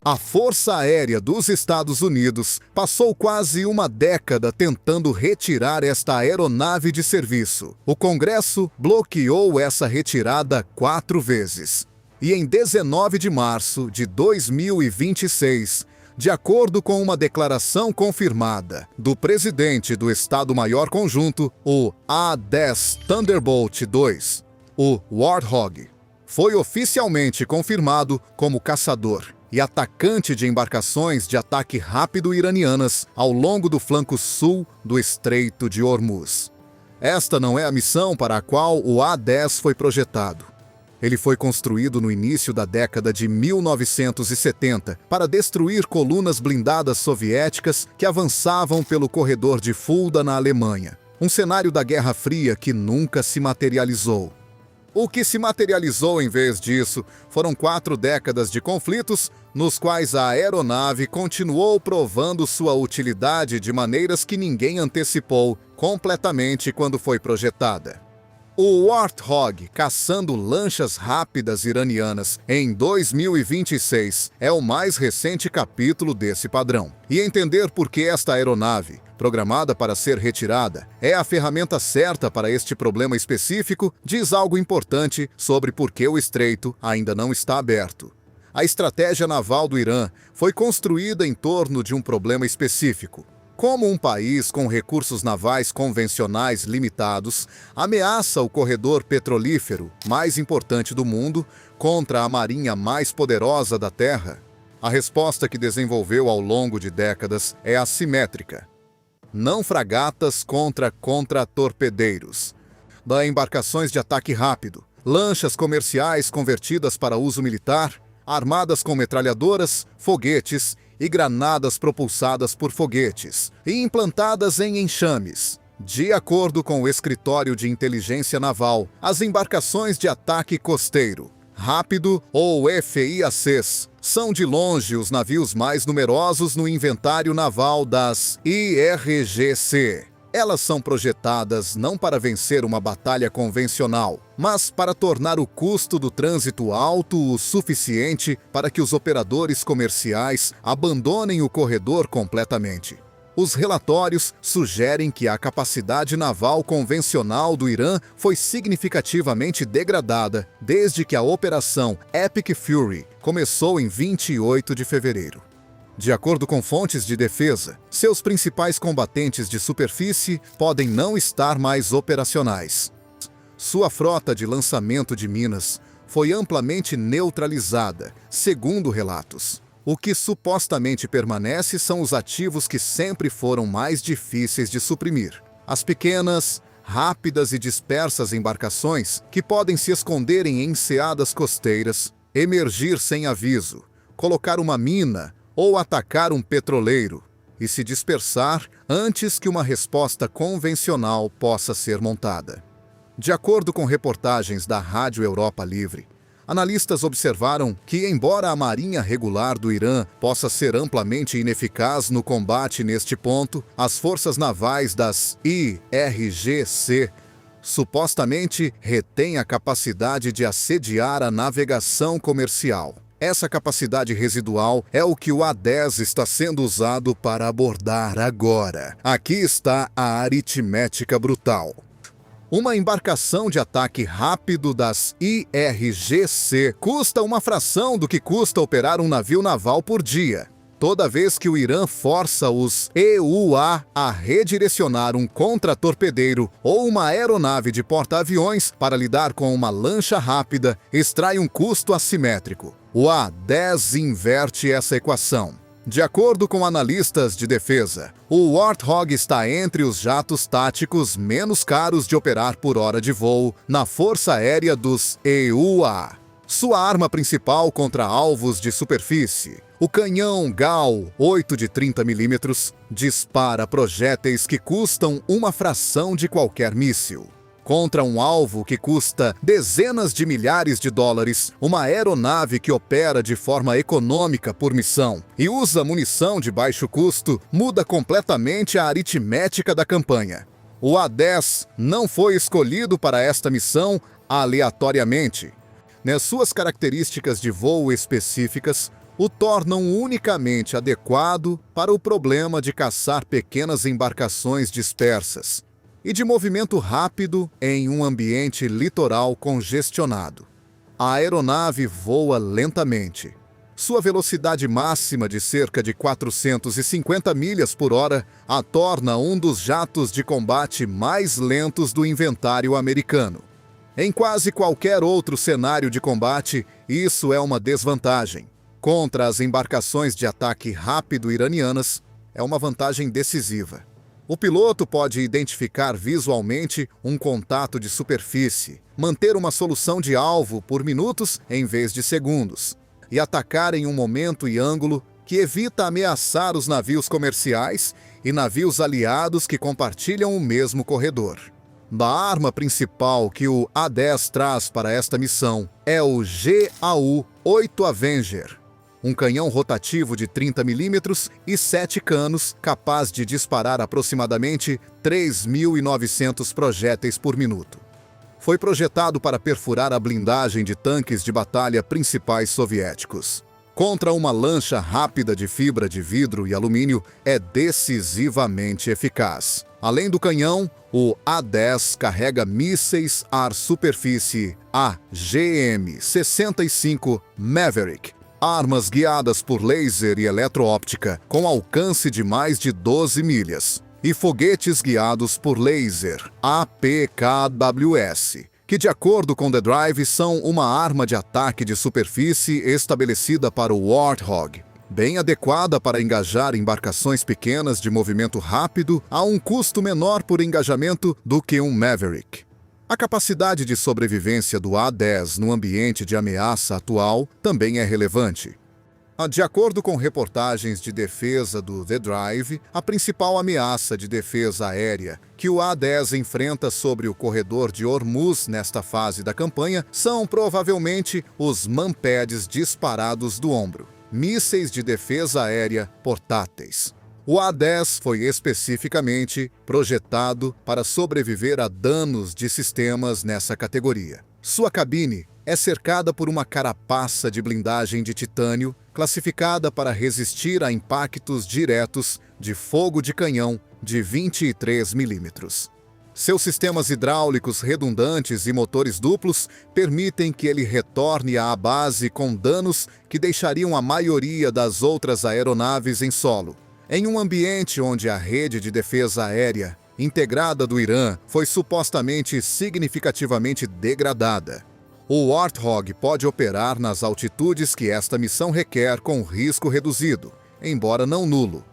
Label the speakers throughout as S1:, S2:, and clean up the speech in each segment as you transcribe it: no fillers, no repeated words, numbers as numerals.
S1: A Força Aérea dos Estados Unidos passou quase uma década tentando retirar esta aeronave de serviço. O Congresso bloqueou essa retirada 4 vezes. E em 19 de março de 2026, de acordo com uma declaração confirmada do presidente do Estado-Maior Conjunto, o A-10 Thunderbolt II, o Warthog, foi oficialmente confirmado como caçador e atacante de embarcações de ataque rápido iranianas ao longo do flanco sul do Estreito de Hormuz. Esta não é a missão para a qual o A-10 foi projetado. Ele foi construído no início da década de 1970 para destruir colunas blindadas soviéticas que avançavam pelo corredor de Fulda na Alemanha, um cenário da Guerra Fria que nunca se materializou. O que se materializou em vez disso foram 4 décadas de conflitos nos quais a aeronave continuou provando sua utilidade de maneiras que ninguém antecipou completamente quando foi projetada. O Warthog caçando lanchas rápidas iranianas em 2026 é o mais recente capítulo desse padrão. E entender por que esta aeronave, programada para ser retirada, é a ferramenta certa para este problema específico, diz algo importante sobre por que o estreito ainda não está aberto. A estratégia naval do Irã foi construída em torno de um problema específico. Como um país com recursos navais convencionais limitados ameaça o corredor petrolífero mais importante do mundo contra a marinha mais poderosa da Terra, a resposta que desenvolveu ao longo de décadas é assimétrica. Não fragatas contra contra-torpedeiros, da embarcações de ataque rápido, lanchas comerciais convertidas para uso militar, armadas com metralhadoras, foguetes e granadas propulsadas por foguetes e implantadas em enxames. De acordo com o Escritório de Inteligência Naval, as embarcações de ataque costeiro, rápido ou FIACs, são de longe os navios mais numerosos no inventário naval das IRGC. Elas são projetadas não para vencer uma batalha convencional, mas para tornar o custo do trânsito alto o suficiente para que os operadores comerciais abandonem o corredor completamente. Os relatórios sugerem que a capacidade naval convencional do Irã foi significativamente degradada desde que a Operação Epic Fury começou em 28 de fevereiro. De acordo com fontes de defesa, seus principais combatentes de superfície podem não estar mais operacionais. Sua frota de lançamento de minas foi amplamente neutralizada, segundo relatos. O que supostamente permanece são os ativos que sempre foram mais difíceis de suprimir. As pequenas, rápidas e dispersas embarcações que podem se esconder em enseadas costeiras, emergir sem aviso, colocar uma mina ou atacar um petroleiro e se dispersar antes que uma resposta convencional possa ser montada. De acordo com reportagens da Rádio Europa Livre, analistas observaram que, embora a Marinha Regular do Irã possa ser amplamente ineficaz no combate neste ponto, as forças navais das IRGC supostamente retêm a capacidade de assediar a navegação comercial. Essa capacidade residual é o que o A-10 está sendo usado para abordar agora. Aqui está a aritmética brutal. Uma embarcação de ataque rápido das IRGC custa uma fração do que custa operar um navio naval por dia. Toda vez que o Irã força os EUA a redirecionar um contra-torpedeiro ou uma aeronave de porta-aviões para lidar com uma lancha rápida, extrai um custo assimétrico. O A-10 inverte essa equação. De acordo com analistas de defesa, o Warthog está entre os jatos táticos menos caros de operar por hora de voo na Força Aérea dos EUA. Sua arma principal contra alvos de superfície, o canhão GAU 8 de 30 mm, dispara projéteis que custam uma fração de qualquer míssil. Contra um alvo que custa dezenas de milhares de dólares, uma aeronave que opera de forma econômica por missão e usa munição de baixo custo muda completamente a aritmética da campanha. O A-10 não foi escolhido para esta missão aleatoriamente. Nas suas características de voo específicas, o tornam unicamente adequado para o problema de caçar pequenas embarcações dispersas e de movimento rápido em um ambiente litoral congestionado. A aeronave voa lentamente. Sua velocidade máxima de cerca de 450 milhas por hora a torna um dos jatos de combate mais lentos do inventário americano. Em quase qualquer outro cenário de combate, isso é uma desvantagem. Contra as embarcações de ataque rápido iranianas, é uma vantagem decisiva. O piloto pode identificar visualmente um contato de superfície, manter uma solução de alvo por minutos em vez de segundos, e atacar em um momento e ângulo que evita ameaçar os navios comerciais e navios aliados que compartilham o mesmo corredor. A arma principal que o A-10 traz para esta missão é o GAU-8 Avenger, um canhão rotativo de 30 mm e 7 canos, capaz de disparar aproximadamente 3.900 projéteis por minuto. Foi projetado para perfurar a blindagem de tanques de batalha principais soviéticos. Contra uma lancha rápida de fibra de vidro e alumínio, é decisivamente eficaz. Além do canhão, o A-10 carrega mísseis ar-superfície AGM-65 Maverick, armas guiadas por laser e eletroóptica com alcance de mais de 12 milhas, e foguetes guiados por laser APKWS, que, de acordo com The Drive, são uma arma de ataque de superfície estabelecida para o Warthog, bem adequada para engajar embarcações pequenas de movimento rápido a um custo menor por engajamento do que um Maverick. A capacidade de sobrevivência do A-10 no ambiente de ameaça atual também é relevante. De acordo com reportagens de defesa do The Drive, a principal ameaça de defesa aérea que o A-10 enfrenta sobre o corredor de Hormuz nesta fase da campanha são provavelmente os manpads disparados do ombro, mísseis de defesa aérea portáteis. O A-10 foi especificamente projetado para sobreviver a danos de sistemas nessa categoria. Sua cabine é cercada por uma carapaça de blindagem de titânio, classificada para resistir a impactos diretos de fogo de canhão de 23 milímetros. Seus sistemas hidráulicos redundantes e motores duplos permitem que ele retorne à base com danos que deixariam a maioria das outras aeronaves em solo. Em um ambiente onde a rede de defesa aérea integrada do Irã foi supostamente significativamente degradada, o Warthog pode operar nas altitudes que esta missão requer com risco reduzido, embora não nulo.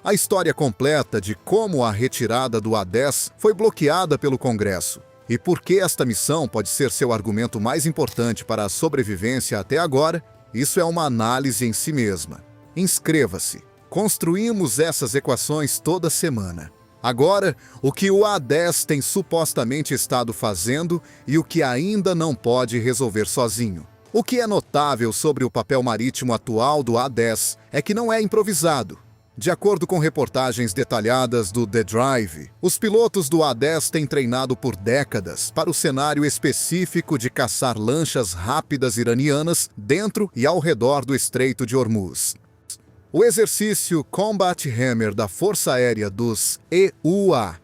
S1: A história completa de como a retirada do A-10 foi bloqueada pelo Congresso e por que esta missão pode ser seu argumento mais importante para a sobrevivência até agora, isso é uma análise em si mesma. Inscreva-se. Construímos essas equações toda semana. Agora, o que o A-10 tem supostamente estado fazendo e o que ainda não pode resolver sozinho. O que é notável sobre o papel marítimo atual do A-10 é que não é improvisado. De acordo com reportagens detalhadas do The Drive, os pilotos do A-10 têm treinado por décadas para o cenário específico de caçar lanchas rápidas iranianas dentro e ao redor do Estreito de Hormuz. O exercício Combat Hammer da Força Aérea dos EUA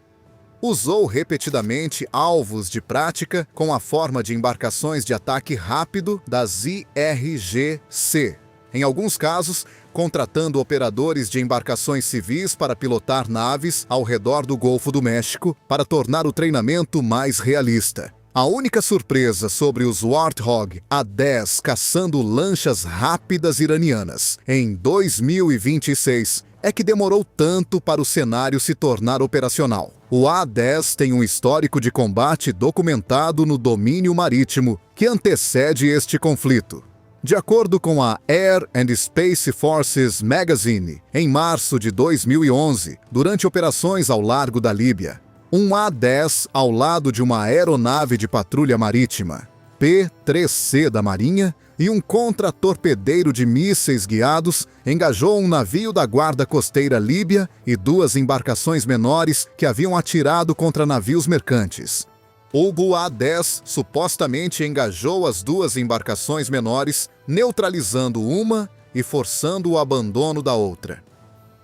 S1: usou repetidamente alvos de prática com a forma de embarcações de ataque rápido das IRGC. Em alguns casos, contratando operadores de embarcações civis para pilotar naves ao redor do Golfo do México para tornar o treinamento mais realista. A única surpresa sobre os Warthog A-10 caçando lanchas rápidas iranianas em 2026 é que demorou tanto para o cenário se tornar operacional. O A-10 tem um histórico de combate documentado no domínio marítimo que antecede este conflito. De acordo com a Air and Space Forces Magazine, em março de 2011, durante operações ao largo da Líbia, um A-10 ao lado de uma aeronave de patrulha marítima, P-3C da Marinha, e um contra-torpedeiro de mísseis guiados engajou um navio da Guarda Costeira Líbia e duas embarcações menores que haviam atirado contra navios mercantes. O A-10 supostamente engajou as duas embarcações menores, neutralizando uma e forçando o abandono da outra.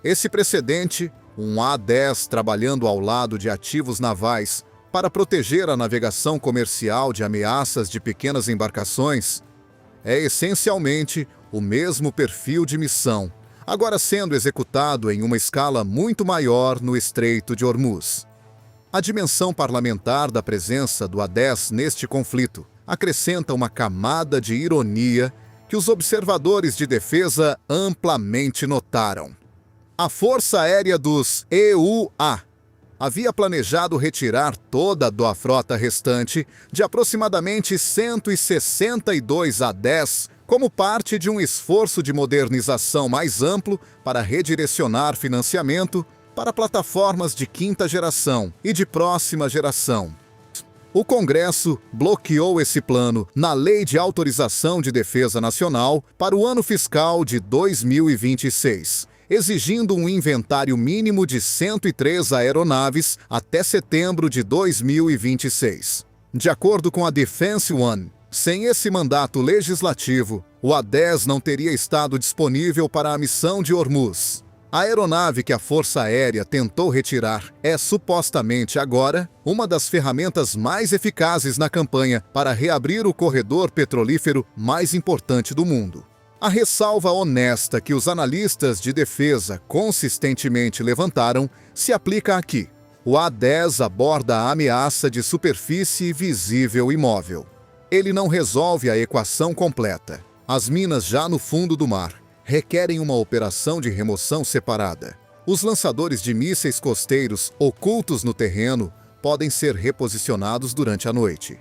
S1: Esse precedente, um A-10 trabalhando ao lado de ativos navais para proteger a navegação comercial de ameaças de pequenas embarcações, é essencialmente o mesmo perfil de missão, agora sendo executado em uma escala muito maior no Estreito de Hormuz. A dimensão parlamentar da presença do A-10 neste conflito acrescenta uma camada de ironia que os observadores de defesa amplamente notaram. A Força Aérea dos EUA havia planejado retirar toda a frota restante de aproximadamente 162 A-10 como parte de um esforço de modernização mais amplo para redirecionar financiamento para plataformas de quinta geração e de próxima geração. O Congresso bloqueou esse plano na Lei de Autorização de Defesa Nacional para o ano fiscal de 2026, exigindo um inventário mínimo de 103 aeronaves até setembro de 2026. De acordo com a Defense One, sem esse mandato legislativo, o A-10 não teria estado disponível para a missão de Hormuz. A aeronave que a Força Aérea tentou retirar é supostamente agora uma das ferramentas mais eficazes na campanha para reabrir o corredor petrolífero mais importante do mundo. A ressalva honesta que os analistas de defesa consistentemente levantaram se aplica aqui. O A-10 aborda a ameaça de superfície visível e móvel. Ele não resolve a equação completa. As minas já no fundo do mar requerem uma operação de remoção separada. Os lançadores de mísseis costeiros ocultos no terreno podem ser reposicionados durante a noite.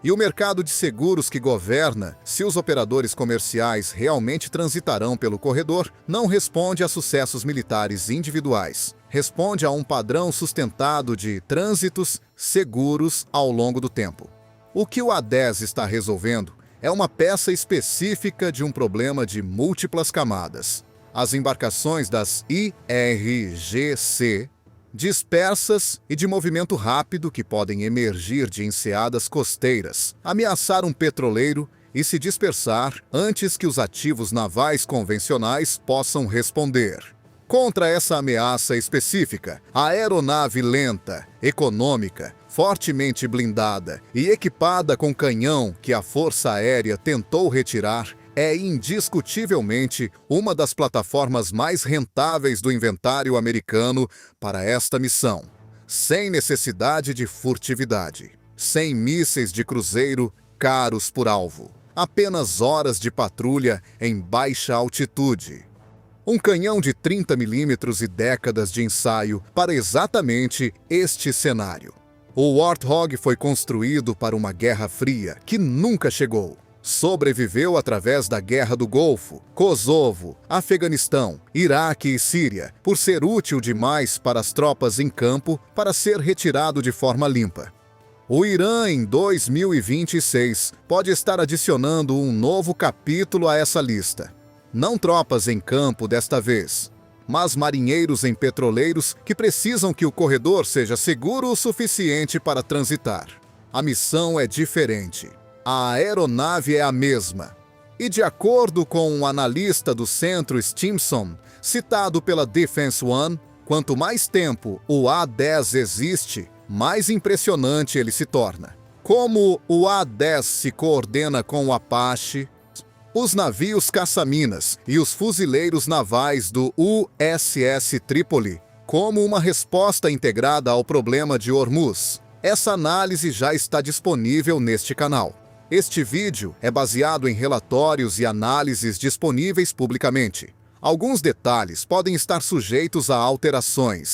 S1: E o mercado de seguros que governa se os operadores comerciais realmente transitarão pelo corredor não responde a sucessos militares individuais. Responde a um padrão sustentado de trânsitos seguros ao longo do tempo. O que o A-10 está resolvendo é uma peça específica de um problema de múltiplas camadas. As embarcações das IRGC, dispersas e de movimento rápido que podem emergir de enseadas costeiras, ameaçar um petroleiro e se dispersar antes que os ativos navais convencionais possam responder. Contra essa ameaça específica, a aeronave lenta, econômica, fortemente blindada e equipada com canhão que a Força Aérea tentou retirar é indiscutivelmente uma das plataformas mais rentáveis do inventário americano para esta missão, sem necessidade de furtividade, sem mísseis de cruzeiro caros por alvo, apenas horas de patrulha em baixa altitude. Um canhão de 30 mm e décadas de ensaio para exatamente este cenário. O Warthog foi construído para uma Guerra Fria que nunca chegou. Sobreviveu através da Guerra do Golfo, Kosovo, Afeganistão, Iraque e Síria, por ser útil demais para as tropas em campo para ser retirado de forma limpa. O Irã, em 2026, pode estar adicionando um novo capítulo a essa lista. Não tropas em campo desta vez, mas marinheiros em petroleiros que precisam que o corredor seja seguro o suficiente para transitar. A missão é diferente. A aeronave é a mesma. E de acordo com um analista do Centro Stimson, citado pela Defense One, quanto mais tempo o A-10 existe, mais impressionante ele se torna. Como o A-10 se coordena com o Apache, os navios caça-minas e os fuzileiros navais do USS Trípoli, como uma resposta integrada ao problema de Hormuz. Essa análise já está disponível neste canal. Este vídeo é baseado em relatórios e análises disponíveis publicamente. Alguns detalhes podem estar sujeitos a alterações.